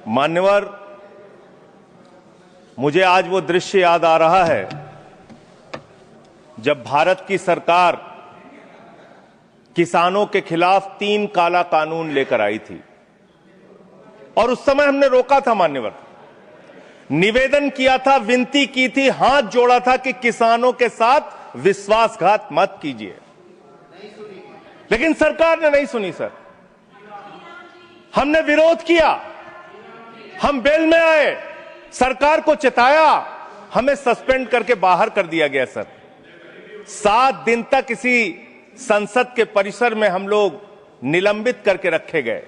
मान्यवर, मुझे आज वो दृश्य याद आ रहा है जब भारत की सरकार किसानों के खिलाफ 3 काला कानून लेकर आई थी और उस समय हमने रोका था। मान्यवर, निवेदन किया था, विनती की थी, हाथ जोड़ा था कि किसानों के साथ विश्वासघात मत कीजिए, लेकिन सरकार ने नहीं सुनी। सर, हमने विरोध किया, हम बेल में आए, सरकार को चिताया, हमें सस्पेंड करके बाहर कर दिया गया। सर, 7 दिन तक इसी संसद के परिसर में हम लोग निलंबित करके रखे गए।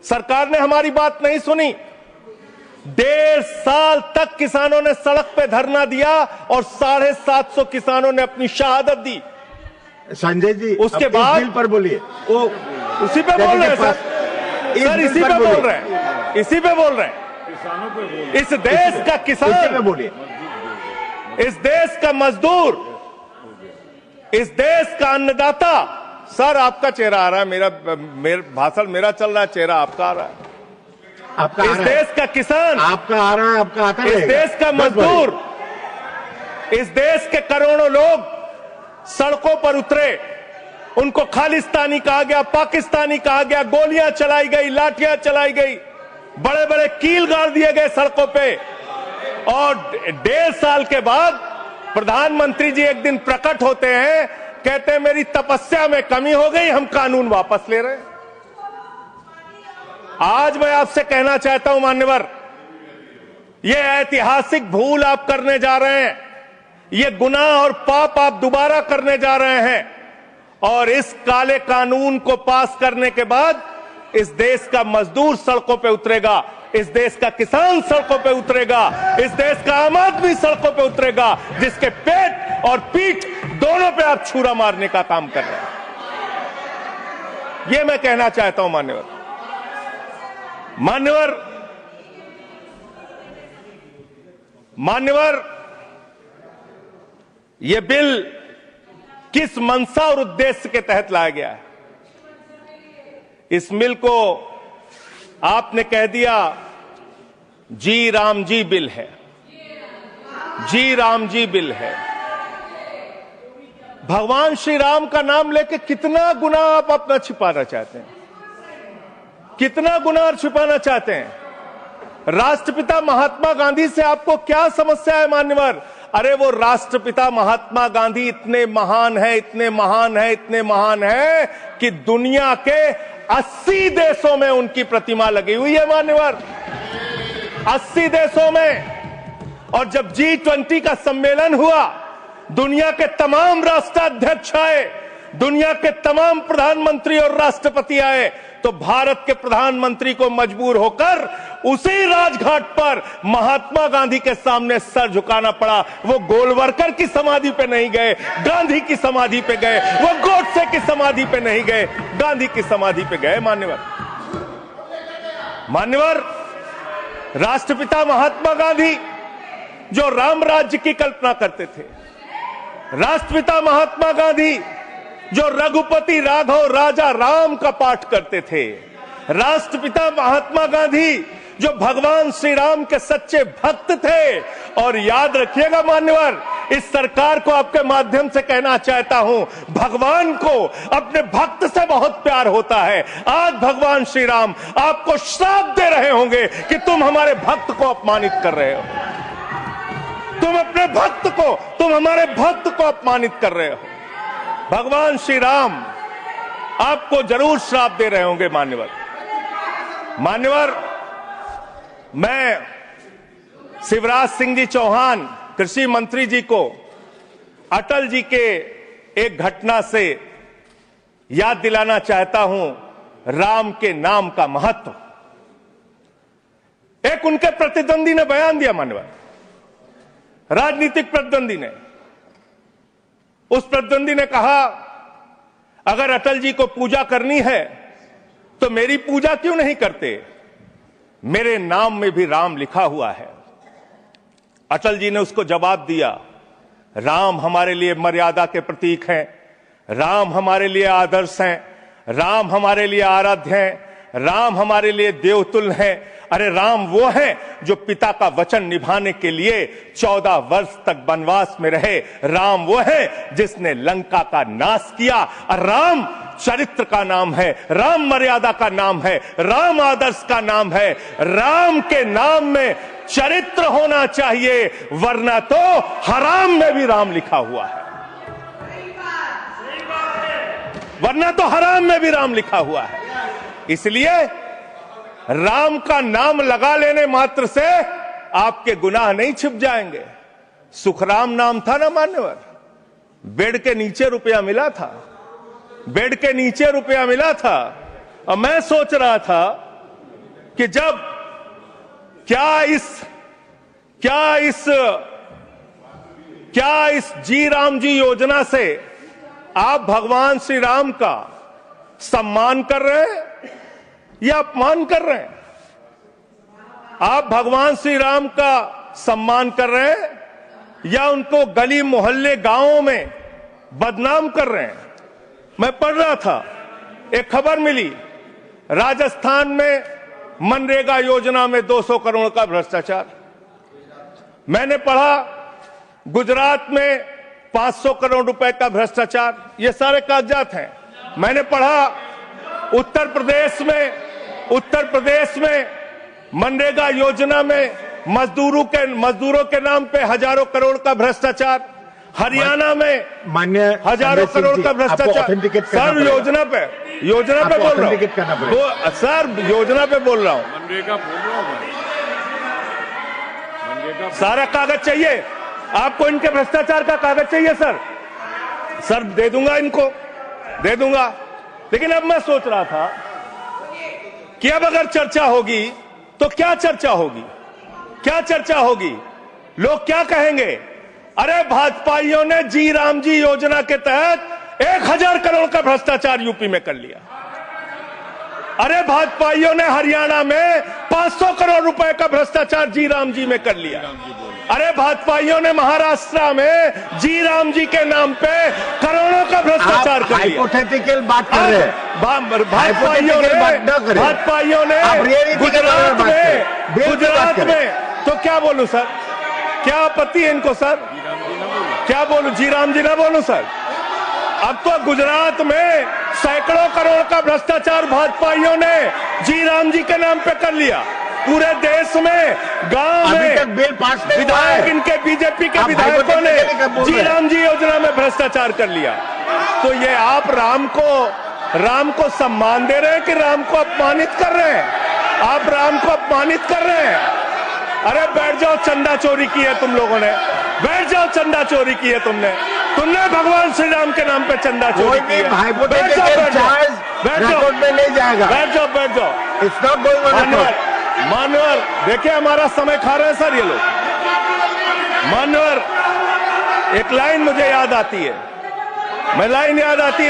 सरकार ने हमारी बात नहीं सुनी। 1.5 साल तक किसानों ने सड़क पे धरना दिया और 750 किसानों ने अपनी शहादत दी। संजय जी, उसके बाद बिल पर बोलिए। वो उसी पे बोल रहे हैं सर, इसी पे बोल रहे हैं, इसी पे बोल रहे हैं। इस देश का किसान, बोलिए, इस देश का मजदूर, इस देश का अन्नदाता। सर, आपका चेहरा आ रहा है, मेरा भाषण मेरा चल रहा है, चेहरा आपका आ रहा है। आपका इस देश का किसान आपका आ रहा है, आपका आता है। इस देश का मजदूर, इस देश के करोड़ों लोग सड़कों पर उतरे, उनको खालिस्तानी कहा गया, पाकिस्तानी कहा गया, गोलियां चलाई गई, लाठियां चलाई गई, बड़े बड़े कील गाड़ दिए गए सड़कों पे। और 1.5 साल के बाद प्रधानमंत्री जी एक दिन प्रकट होते हैं, कहते हैं मेरी तपस्या में कमी हो गई, हम कानून वापस ले रहे हैं। आज मैं आपसे कहना चाहता हूं मान्यवर, यह ऐतिहासिक भूल आप करने जा रहे हैं, यह गुनाह और पाप आप दोबारा करने जा रहे हैं। और इस काले कानून को पास करने के बाद इस देश का मजदूर सड़कों पे उतरेगा, इस देश का किसान सड़कों पे उतरेगा, इस देश का आम आदमी सड़कों पे उतरेगा, जिसके पेट और पीठ दोनों पे आप छुरा मारने का काम कर रहे हैं। यह मैं कहना चाहता हूं मान्यवर। मान्यवर, यह बिल किस मंशा और उद्देश्य के तहत लाया गया है? इस बिल को आपने कह दिया जी राम जी बिल है, जी राम जी बिल है। भगवान श्री राम का नाम लेके कितना गुनाह आप अपना छिपाना चाहते हैं, कितना गुनाह छिपाना चाहते हैं? राष्ट्रपिता महात्मा गांधी से आपको क्या समस्या है मान्यवर? अरे वो राष्ट्रपिता महात्मा गांधी इतने महान है, इतने महान है, इतने महान है कि दुनिया के 80 देशों में उनकी प्रतिमा लगी हुई है मान्यवर, 80 देशों में। और जब G20 का सम्मेलन हुआ, दुनिया के तमाम राष्ट्राध्यक्ष आए, दुनिया के तमाम प्रधानमंत्री और राष्ट्रपति आए, तो भारत के प्रधानमंत्री को मजबूर होकर उसी राजघाट पर महात्मा गांधी के सामने सर झुकाना पड़ा। वो गोलवरकर की समाधि पे नहीं गए, गांधी की समाधि पे गए। वो गोडसे की समाधि पे नहीं गए, गांधी की समाधि पे गए। मान्यवर, राष्ट्रपिता महात्मा गांधी जो राम राज्य की कल्पना करते थे, राष्ट्रपिता महात्मा गांधी जो रघुपति राघव राजा राम का पाठ करते थे, राष्ट्रपिता महात्मा गांधी जो भगवान श्री राम के सच्चे भक्त थे। और याद रखिएगा मान्यवर, इस सरकार को आपके माध्यम से कहना चाहता हूं, भगवान को अपने भक्त से बहुत प्यार होता है। आज भगवान श्री राम आपको श्राप दे रहे होंगे कि तुम हमारे भक्त को अपमानित कर रहे हो, तुम अपने भक्त को, तुम हमारे भक्त को अपमानित कर रहे हो। भगवान श्री राम आपको जरूर श्राप दे रहे होंगे मान्यवर, मैं शिवराज सिंह जी चौहान कृषि मंत्री जी को अटल जी के एक घटना से याद दिलाना चाहता हूं, राम के नाम का महत्व। एक उनके प्रतिद्वंदी ने बयान दिया मान्यवर, राजनीतिक प्रतिद्वंदी ने। उस प्रतिद्वंदी ने कहा, अगर अटल जी को पूजा करनी है तो मेरी पूजा क्यों नहीं करते? मेरे नाम में भी राम लिखा हुआ है। अटल जी ने उसको जवाब दिया, राम हमारे लिए मर्यादा के प्रतीक हैं, राम हमारे लिए आदर्श हैं, राम हमारे लिए आराध्य हैं, राम हमारे लिए देवतुल्य हैं। अरे राम वो हैं जो पिता का वचन निभाने के लिए 14 वर्ष तक वनवास में रहे। राम वो हैं जिसने लंका का नाश किया। और राम चरित्र का नाम है, राम मर्यादा का नाम है, राम आदर्श का नाम है। राम के नाम में चरित्र होना चाहिए, वरना तो हराम में भी राम लिखा हुआ है, वरना तो हराम में भी राम लिखा हुआ है। इसलिए राम का नाम लगा लेने मात्र से आपके गुनाह नहीं छिप जाएंगे। सुखराम नाम था ना मान्यवर, बेड के नीचे रुपया मिला था, बेड के नीचे रुपया मिला था। और मैं सोच रहा था कि जब क्या इस जी राम जी योजना से आप भगवान श्री राम का सम्मान कर रहे हैं या अपमान कर रहे हैं? आप भगवान श्री राम का सम्मान कर रहे हैं या उनको गली मोहल्ले गांवों में बदनाम कर रहे हैं? मैं पढ़ रहा था, एक खबर मिली, राजस्थान में मनरेगा योजना में 200 करोड़ का भ्रष्टाचार। मैंने पढ़ा गुजरात में 500 करोड़ रुपए का भ्रष्टाचार। ये सारे कागजात हैं। मैंने पढ़ा उत्तर प्रदेश में मनरेगा योजना में मजदूरों के नाम पे हजारों करोड़ का भ्रष्टाचार। हरियाणा में मान्य हजारों करोड़ का भ्रष्टाचार। सर योजना पे बोल रहा हूँ, सर योजना पे बोल रहा हूँ। सारा कागज चाहिए आपको, इनके भ्रष्टाचार का कागज चाहिए सर दे दूंगा, इनको दे दूंगा। लेकिन अब मैं सोच रहा था कि अब अगर चर्चा होगी तो क्या चर्चा होगी? लोग क्या कहेंगे? अरे भाजपाइयों ने जी राम जी योजना के तहत 1000 करोड़ का भ्रष्टाचार यूपी में कर लिया। अरे भाजपाइयों ने हरियाणा में 500 करोड़ रुपए का भ्रष्टाचार जी राम जी में कर लिया। अरे भाजपाइयों ने महाराष्ट्र में जी राम जी के नाम पे करोड़ों का भ्रष्टाचार कर लिया। हाइपोथेटिकल बात कर रहे हैं। भाजपाइयों ने गुजरात में तो क्या बोलूं सर? क्या आपत्ति है इनको सर? क्या बोलूं? जी राम जी ना बोलूं सर? अब तो गुजरात में सैकड़ों करोड़ का भ्रष्टाचार भाजपाइयों ने जी राम जी के नाम पे कर लिया। पूरे देश में गांव में बिल पास नहीं हुआ विधायक है। इनके बीजेपी के विधायकों ने जी राम जी योजना में भ्रष्टाचार कर लिया। तो ये आप राम को सम्मान दे रहे हैं कि राम को अपमानित कर रहे हैं? आप राम को अपमानित कर रहे हैं। अरे बैठ जाओ, चंदा चोरी की है तुम लोगों ने, बैठ जाओ, चंदा चोरी की है तुमने भगवान श्री राम के नाम पे चंदा चोरी की है। बैठ जाओ, नहीं जाएगा। बैठ जाओ। It's not going on. मानवर देखिए हमारा समय खा रहे हैं सर ये लोग। मानवर, एक लाइन मुझे याद आती है,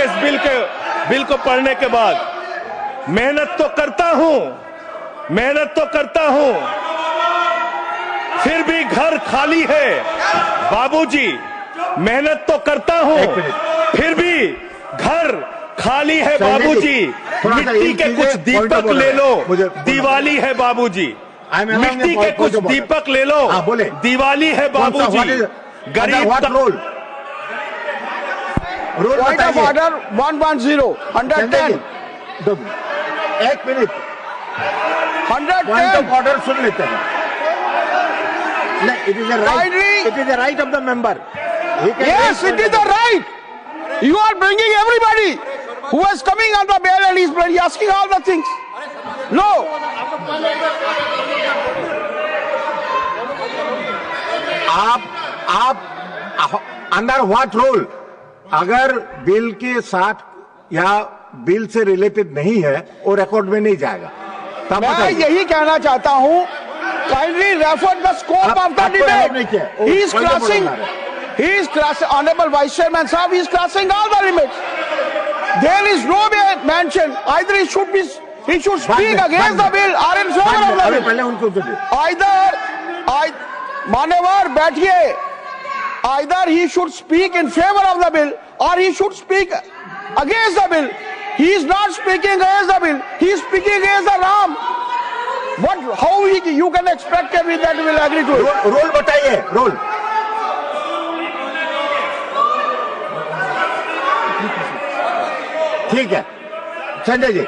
इस बिल को पढ़ने के बाद। मेहनत तो करता हूं फिर भी घर खाली है बाबूजी। मेहनत तो करता हूं फिर भी घर खाली है बाबूजी। मिट्टी के कुछ दीपक ले लो, दिवाली है बाबूजी। मिट्टी के कुछ दीपक ले लो, दिवाली है बाबूजी। गरीब रोल पॉइंट ऑफ ऑर्डर 110 110। एक मिनट, 110 ऑर्डर सुन लेते हैं। It is the right of the member. Yes, it is the right. You are bringing everybody who is coming on the bail and he's asking all the things. No. आप under what rule? अगर bill के साथ या bill से related नहीं है वो record में नहीं जाएगा। मैं यही कहना चाहता हूं, kindly refer the scope of the debate. He is crossing, Honorable Vice Chairman Sahab, he is crossing all the limits. There is no mention, either he should speak against the bill or in favor of the bill. पहले उनको तो मान्यवर बैठिए, either he should speak in favor of the bill or he should speak against the bill. He is not speaking against the bill, he is speaking against the Ram. What? How you can expect that we will agree to it? Role बताइए, role. ठीक है संजय जी,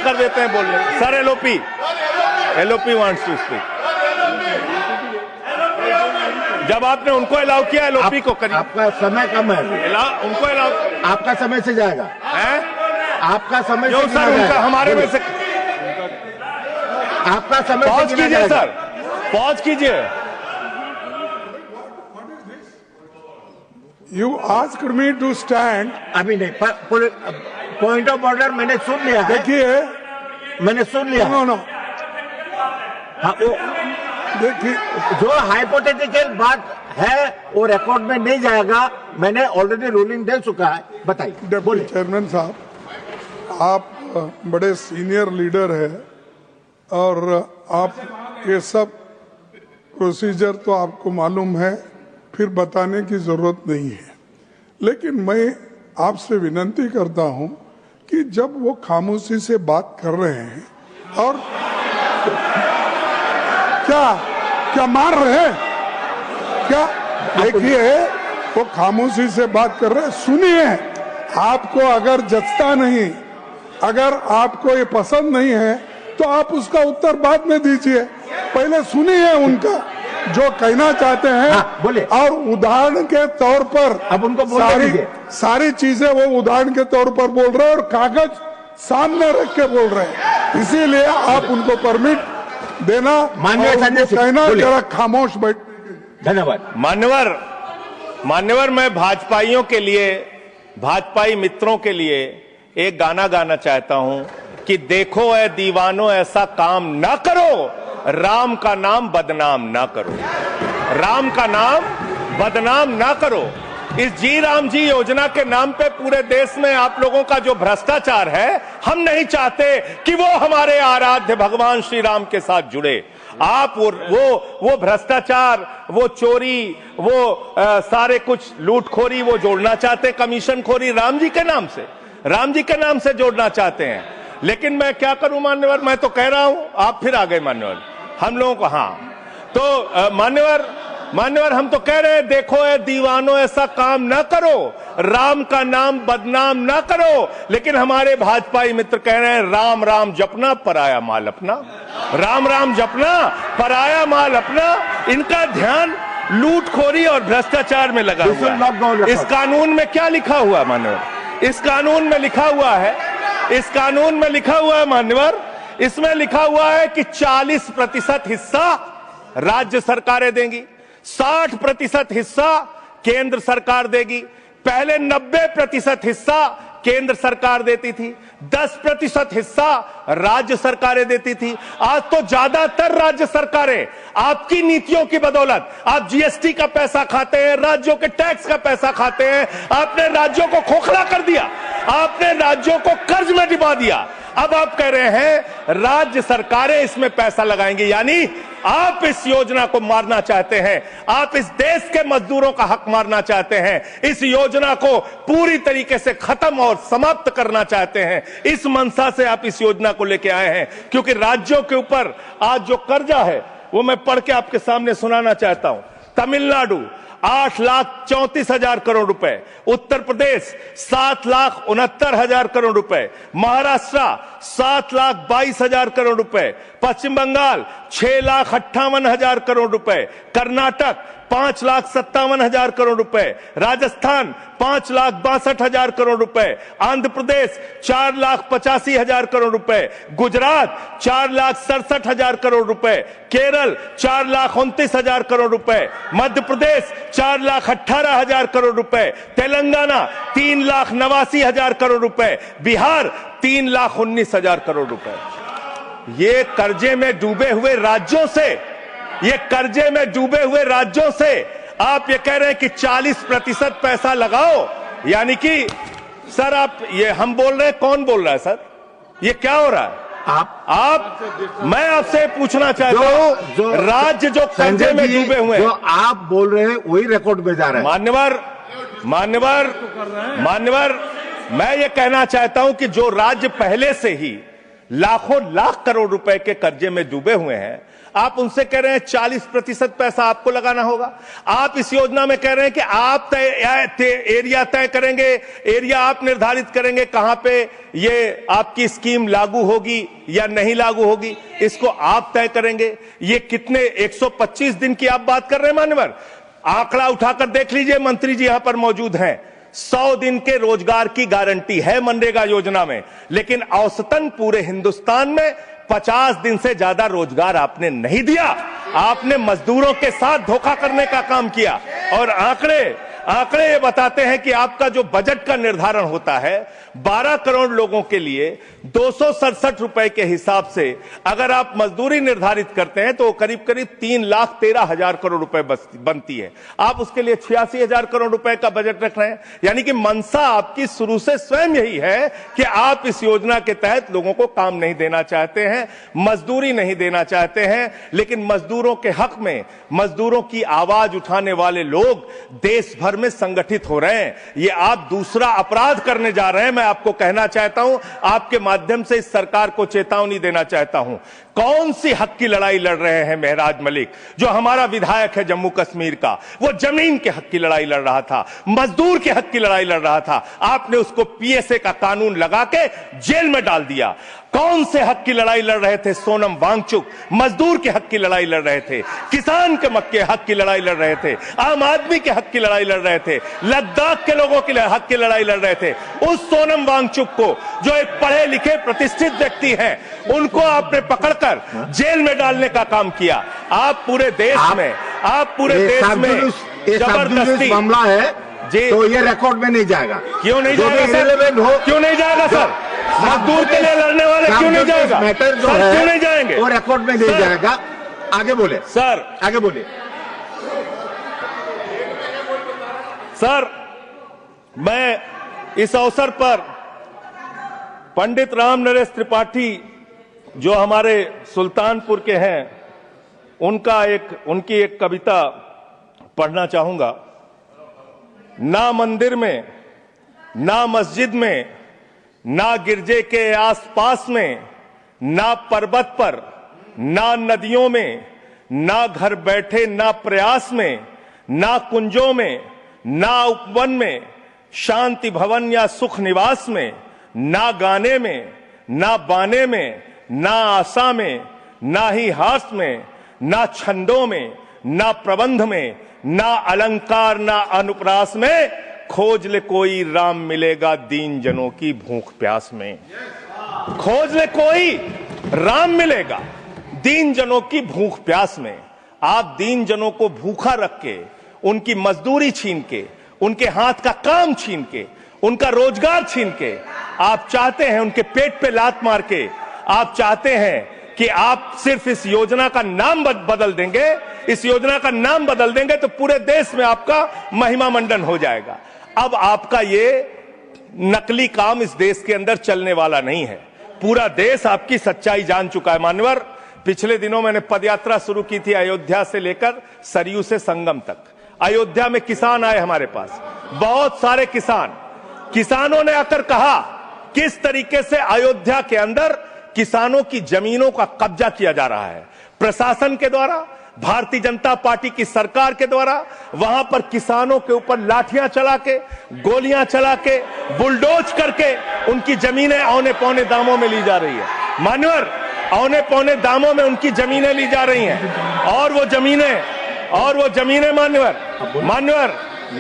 कर देते हैं बोलने। Sir LOP wants to speak. जब आपने उनको अलाउ किया, एलओपी को करिए। आपका समय कम है, उनको अलाउ। आपका समय से जाएगा, है आपका समय जो से सर उनका हमारे में से आपका समय पॉज कीजिए सर, पॉज कीजिए। You asked me to stand. अभी नहीं, पॉइंट ऑफ ऑर्डर मैंने सुन लिया है। देखिए, मैंने सुन लिया। नो हाँ, वो देखिए, जो हाइपोथेटिकल बात है वो रिकॉर्ड में नहीं जाएगा। मैंने ऑलरेडी रूलिंग दे चुका है। बताइए। डिप्टी चेयरमैन साहब, आप बड़े सीनियर लीडर है और आप ये सब प्रोसीजर तो आपको मालूम है, फिर बताने की जरूरत नहीं है। लेकिन मैं आपसे विनती करता हूं कि जब वो खामोशी से बात कर रहे हैं और क्या मार रहे हैं क्या? देखिए, वो खामोशी से बात कर रहे हैं, सुनिए। आपको अगर जचता नहीं, अगर आपको ये पसंद नहीं है तो आप उसका उत्तर बाद में दीजिए। पहले सुनिए उनका जो कहना चाहते हैं। हाँ, बोले। और उदाहरण के तौर पर अब उनको बोलने सारी चीजें वो उदाहरण के तौर पर बोल रहे हैं और कागज सामने रख के बोल रहे हैं। इसीलिए आप उनको परमिट देना, माननीय संजय सिंह, कहना जरा खामोश बैठ। धन्यवाद। मान्यवर, मैं भाजपाइयों के लिए, भाजपाई मित्रों के लिए एक गाना गाना चाहता हूं कि देखो ऐ दीवानों ऐसा काम ना करो, राम का नाम बदनाम ना करो, राम का नाम बदनाम ना करो। इस जी राम जी योजना के नाम पे पूरे देश में आप लोगों का जो भ्रष्टाचार है, हम नहीं चाहते कि वो हमारे आराध्य भगवान श्री राम के साथ जुड़े। आप वो भ्रष्टाचार, वो चोरी, वो सारे कुछ लूटखोरी वो जोड़ना चाहते, कमीशन खोरी राम जी के नाम से, राम जी के नाम से जोड़ना चाहते हैं। लेकिन मैं क्या करूं मान्यवर, मैं तो कह रहा हूं, आप फिर आ गए मान्यवर। हम लोगों को हाँ तो मान्यवर हम तो कह रहे हैं देखो ऐ दीवानों ऐसा काम ना करो, राम का नाम बदनाम ना करो। लेकिन हमारे भाजपाई मित्र कह रहे हैं राम राम जपना पराया माल अपना, राम राम जपना पराया माल अपना। इनका ध्यान लूटखोरी और भ्रष्टाचार में लगा हुआ है। इस कानून में क्या लिखा हुआ मान्यवर? इस कानून में लिखा हुआ है, इस कानून में लिखा हुआ है मान्यवर, इसमें लिखा हुआ है कि 40% हिस्सा राज्य सरकारें देंगी, 60% हिस्सा केंद्र सरकार देगी। पहले 90% हिस्सा केंद्र सरकार देती थी, 10% हिस्सा राज्य सरकारें देती थी। आज तो ज्यादातर राज्य सरकारें आपकी नीतियों की बदौलत, आप जीएसटी का पैसा खाते हैं, राज्यों के टैक्स का पैसा खाते हैं। आपने राज्यों को खोखला कर दिया, आपने राज्यों को कर्ज में डुबा दिया। अब आप कह रहे हैं राज्य सरकारें इसमें पैसा लगाएंगी, यानी आप इस योजना को मारना चाहते हैं, आप इस देश के मजदूरों का हक मारना चाहते हैं, इस योजना को पूरी तरीके से खत्म और समाप्त करना चाहते हैं। इस मंशा से आप इस योजना को लेके आए हैं, क्योंकि राज्यों के ऊपर आज जो कर्जा है वो मैं पढ़ के आपके सामने सुनाना चाहता हूं। तमिलनाडु 8,34,000 करोड़ रुपए, उत्तर प्रदेश 7,69,000 करोड़ रुपए, महाराष्ट्र 7,22,000 करोड़ रुपए, पश्चिम बंगाल 6,58,000 करोड़ रुपए, कर्नाटक 5,57,000 करोड़ रुपए, राजस्थान 5,62,000 करोड़ रुपए, आंध्र प्रदेश 4,85,000 करोड़ रुपए, गुजरात 4,67,000 करोड़ रुपए, केरल 4,29,000 करोड़ रुपए, मध्य प्रदेश 4,18,000 करोड़ रुपए, तेलंगाना 3,89,000 करोड़ रुपए, बिहार 3,19,000 करोड़ रुपए। ये कर्जे में डूबे हुए राज्यों से, ये कर्जे में डूबे हुए राज्यों से आप ये कह रहे हैं कि 40% पैसा लगाओ, यानी कि सर आप ये हम बोल रहे हैं, कौन बोल रहा है सर? ये क्या हो रहा है? मैं आपसे पूछना चाहता हूं, राज्य जो कर्जे में डूबे हुए हैं, जो आप बोल रहे हैं वही रिकॉर्ड में जा रहा है। मान्यवर मैं ये कहना चाहता हूं कि जो राज्य पहले से ही लाखों लाख करोड़ रुपए के कर्जे में डूबे हुए हैं, आप उनसे कह रहे हैं 40% पैसा आपको लगाना होगा। आप इस योजना में कह रहे हैं कि आप एरिया तय करेंगे, एरिया आप निर्धारित करेंगे कहां पे ये आपकी स्कीम लागू होगी या नहीं लागू होगी, इसको आप तय करेंगे। ये कितने 125 दिन की आप बात कर रहे हैं मान्यवर? आंकड़ा उठाकर देख लीजिए, मंत्री जी यहां पर मौजूद हैं। 100 दिन के रोजगार की गारंटी है मनरेगा योजना में, लेकिन औसतन पूरे हिंदुस्तान में 50 दिन से ज्यादा रोजगार आपने नहीं दिया। आपने मजदूरों के साथ धोखा करने का काम किया। और आंकड़े ये बताते हैं कि आपका जो बजट का निर्धारण होता है 12 करोड़ लोगों के लिए 267 रुपए के हिसाब से अगर आप मजदूरी निर्धारित करते हैं तो करीब करीब 3,13,000 करोड़ रुपए बनती है। आप उसके लिए 86,000 करोड़ रुपए का बजट रख रहे हैं। यानी कि मंशा आपकी शुरू से स्वयं यही है कि आप इस योजना के तहत लोगों को काम नहीं देना चाहते हैं, मजदूरी नहीं देना चाहते हैं। लेकिन मजदूरों के हक में, मजदूरों की आवाज उठाने वाले लोग देश भर में संगठित हो रहे हैं। ये आप दूसरा अपराध करने जा रहे हैं। मैं आपको कहना चाहता हूं, आपके माध्यम से इस सरकार को चेतावनी देना चाहता हूं। कौन सी हक की लड़ाई लड़ रहे हैं महराज मलिक? जो हमारा विधायक है जम्मू कश्मीर का, वो जमीन के हक की लड़ाई लड़ रहा था, मजदूर के हक की लड़ाई लड़ रहा था। आपने उसको पीएसए का कानून लगा के जेल में डाल दिया। कौन से हक की लड़ाई लड़ रहे थे? सोनम वांगचुक मजदूर के हक की लड़ाई लड़ रहे थे, किसान के मक्के हक की लड़ाई लड़ रहे थे, आम आदमी के हक की लड़ाई लड़ रहे थे, लद्दाख के लोगों के हक की लड़ाई लड़ रहे थे। उस सोनम वांगचुक को, जो एक पढ़े लिखे प्रतिष्ठित व्यक्ति हैं, उनको आपने पकड़कर जेल में डालने का काम किया। आप पूरे देश में जबरदस्ती मामला है जी, तो ये रिकॉर्ड में नहीं जाएगा। क्यों नहीं जाएगा सर? क्यों नहीं जाएगा सर? मजदूर के लिए लड़ने वाले क्यों नहीं जाएगा? मैटर जो सर है क्यों नहीं जाएंगे? वो रिकॉर्ड में नहीं जाएगा। आगे बोले सर, आगे बोले सर। मैं इस अवसर पर पंडित राम नरेश त्रिपाठी जो हमारे सुल्तानपुर के हैं, उनकी एक कविता पढ़ना चाहूंगा। ना मंदिर में, ना मस्जिद में, ना गिरजे के आसपास में, ना पर्वत पर, ना नदियों में, ना घर बैठे, ना प्रयास में, ना कुंजों में, ना उपवन में, शांति भवन या सुख निवास में, ना गाने में, ना बाने में, ना आशा में, ना ही हास में, ना छंदों में, ना प्रबंध में, ना अलंकार, ना अनुप्रास में, खोज ले कोई राम मिलेगा दीन जनों की भूख प्यास में। खोज ले कोई राम मिलेगा दीन जनों की भूख प्यास में। आप दीन जनों को भूखा रख के, उनकी मजदूरी छीन के, उनके हाथ का काम छीन के, उनका रोजगार छीन के, आप चाहते हैं उनके पेट पे लात मार के, आप चाहते हैं कि आप सिर्फ इस योजना का नाम बदल देंगे, इस योजना का नाम बदल देंगे तो पूरे देश में आपका महिमा मंडन हो जाएगा। अब आपका ये नकली काम इस देश के अंदर चलने वाला नहीं है। पूरा देश आपकी सच्चाई जान चुका है मान्यवर। पिछले दिनों मैंने पदयात्रा शुरू की थी अयोध्या से लेकर सरयू से संगम तक। अयोध्या में किसान आए हमारे पास, बहुत सारे किसानों ने आकर कहा किस तरीके से अयोध्या के अंदर किसानों की जमीनों का कब्जा किया जा रहा है प्रशासन के द्वारा, भारतीय जनता पार्टी की सरकार के द्वारा। वहां पर किसानों के ऊपर लाठियां चला के, गोलियां चला के, बुलडोज करके उनकी जमीनें औने पौने दामों में ली जा रही है मान्यवर। औने पौने दामों में उनकी जमीनें ली जा रही हैं। और वो जमीनें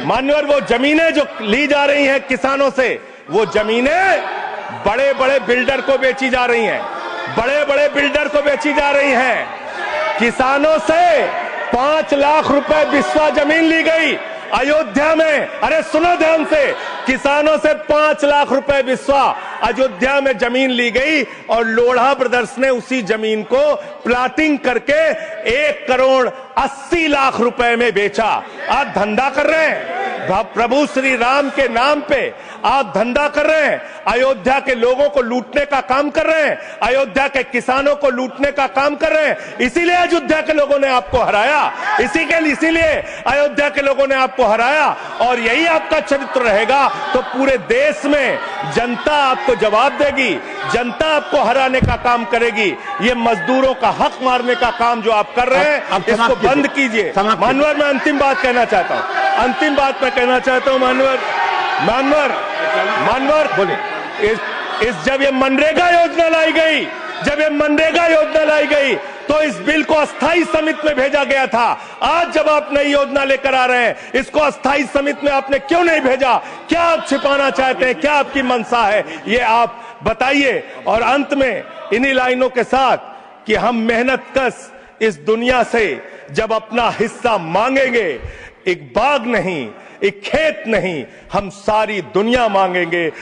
मान्यवर वो जमीनें जो ली जा रही हैं किसानों से, वो जमीनें बड़े बड़े बिल्डर को बेची जा रही हैं, बड़े बड़े बिल्डर को बेची जा रही हैं। किसानों से 5 लाख रुपए बिस्वा जमीन ली गई अयोध्या में। अरे सुनो ध्यान से, किसानों से 5 लाख रुपए बिस्वा अयोध्या में जमीन ली गई और लोढ़ा ब्रदर्स ने उसी जमीन को प्लाटिंग करके 1 करोड़ 80 लाख रुपए में बेचा। आप धंधा कर रहे हैं, प्रभु श्री राम के नाम पे आप धंधा कर रहे हैं, अयोध्या के लोगों को लूटने का काम कर रहे हैं, अयोध्या के किसानों को लूटने का काम कर रहे हैं। इसीलिए अयोध्या के लोगों ने आपको हराया, इसीलिए अयोध्या के लोगों ने आपको हराया। और यही आपका चरित्र रहेगा तो पूरे देश में जनता आपको जवाब देगी, जनता आपको हराने का काम करेगी। ये मजदूरों का हक मारने का काम जो आप कर रहे हैं, इसको बंद कीजिए। मानवर, मैं अंतिम बात कहना चाहता हूं, मानवर बोले, जब ये मनरेगा योजना लाई गई तो इस बिल को अस्थायी समिति में भेजा गया था। आज जब आप नई योजना लेकर आ रहे हैं, इसको अस्थायी समिति में आपने क्यों नहीं भेजा? क्या आप छिपाना चाहते हैं? क्या आपकी मंशा है? ये आप बताइए। और अंत में इन्हीं लाइनों के साथ कि हम मेहनतकश इस दुनिया से जब अपना हिस्सा मांगेंगे, एक बाग नहीं, एक खेत नहीं, हम सारी दुनिया मांगेंगे,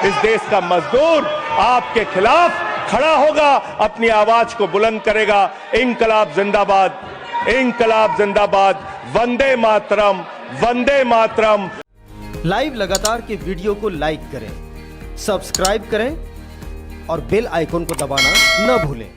इस देश का मजदूर आपके खिलाफ खड़ा होगा, अपनी आवाज को बुलंद करेगा। इंकलाब जिंदाबाद, वंदे मातरम। लाइव लगातार के वीडियो को लाइक करें, सब्सक्राइब करें और बेल आइकन को दबाना न भूलें।